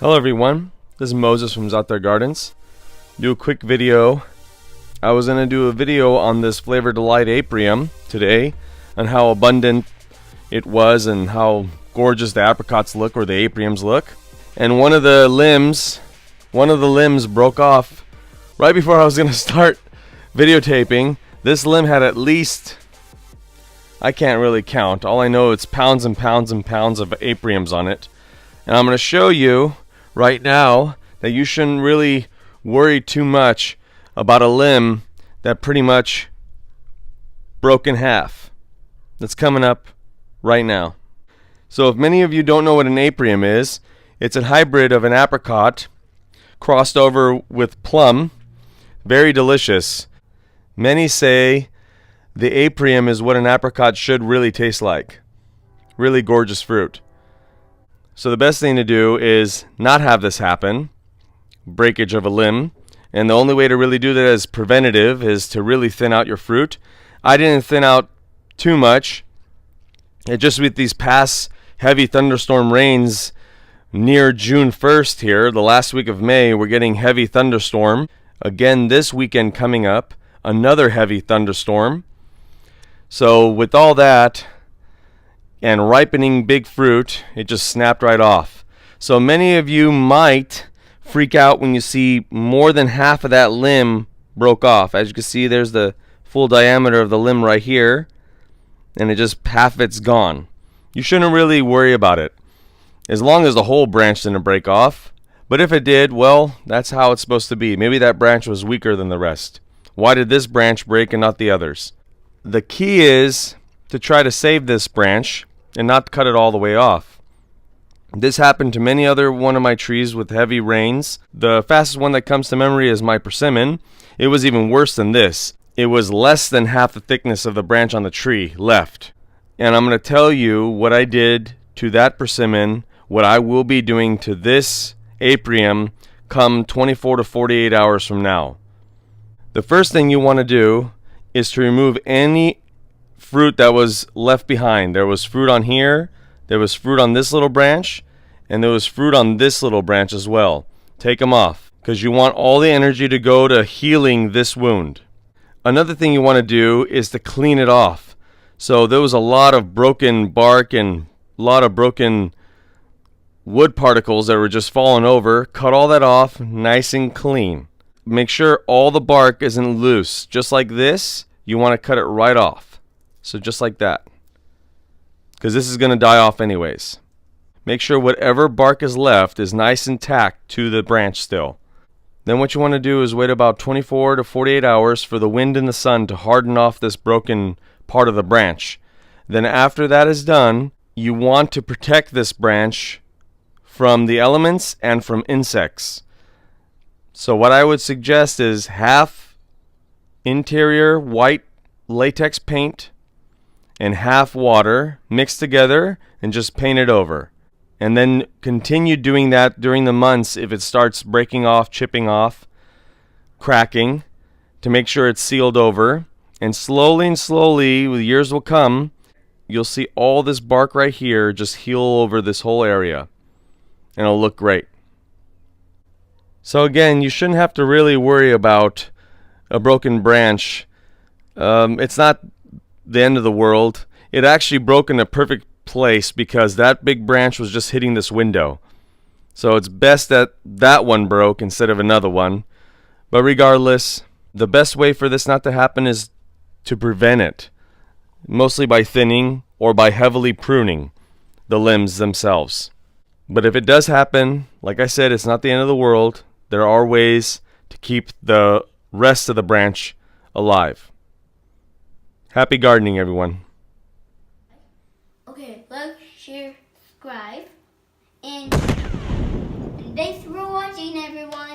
Hello everyone, this is Moses from Zaatar Gardens. Do a quick video. I was going to do a video on this Flavor Delight Aprium today on how abundant it was and how gorgeous the apricots look, or the apriums look. And one of the limbs broke off right before I was going to start videotaping. This limb had at least, I can't really count, all I know it's pounds and pounds and pounds of apriums on it. And I'm going to show you right now that you shouldn't really worry too much about a limb that pretty much broke in half. That's coming up right now. So if many of you don't know what an aprium is, it's a hybrid of an apricot crossed over with plum. Very delicious. Many say the aprium is what an apricot should really taste like. Really gorgeous fruit. So the best thing to do is not have this happen, breakage of a limb, and the only way to really do that as preventative is to really thin out your fruit. I didn't thin out too much. It just with these past heavy thunderstorm rains near June 1st here, the last week of May, we're getting heavy thunderstorm. Again this weekend coming up, another heavy thunderstorm. So with all that, and ripening big fruit, it just snapped right off. So many of you might freak out when you see more than half of that limb broke off. As you can see, there's the full diameter of the limb right here, and it just half of it's gone. You shouldn't really worry about it, as long as the whole branch didn't break off. But if it did, well, that's how it's supposed to be. Maybe that branch was weaker than the rest. Why did this branch break and not the others? The key is to try to save this branch and not cut it all the way off. This happened to many other one of my trees with heavy rains. The fastest one that comes to memory is my persimmon. It was even worse than this. It was less than half the thickness of the branch on the tree left. And I'm going to tell you what I did to that persimmon, what I will be doing to this aprium come 24 to 48 hours from now. The first thing you want to do is to remove any fruit that was left behind. There was fruit on here, there was fruit on this little branch, and there was fruit on this little branch as well. Take them off, because you want all the energy to go to healing this wound. Another thing you want to do is to clean it off. So there was a lot of broken bark and a lot of broken wood particles that were just falling over. Cut all that off nice and clean. Make sure all the bark isn't loose. Just like this, you want to cut it right off. So just like that, because this is going to die off anyways. Make sure whatever bark is left is nice and tacked to the branch still. Then what you want to do is wait about 24 to 48 hours for the wind and the sun to harden off this broken part of the branch. Then after that is done, you want to protect this branch from the elements and from insects. So what I would suggest is half interior white latex paint and half water mixed together and just paint it over. And then continue doing that during the months if it starts breaking off, chipping off, cracking, to make sure it's sealed over. And slowly, the years will come, you'll see all this bark right here just heal over this whole area. And it'll look great. So again, you shouldn't have to really worry about a broken branch. It's not the end of the world. It actually broke in a perfect place because that big branch was just hitting this window. So it's best that that one broke instead of another one. But regardless, the best way for this not to happen is to prevent it, mostly by thinning or by heavily pruning the limbs themselves. But if it does happen, like I said, it's not the end of the world. There are ways to keep the rest of the branch alive. Happy gardening, everyone. Okay, like, share, subscribe, and thanks for watching, everyone.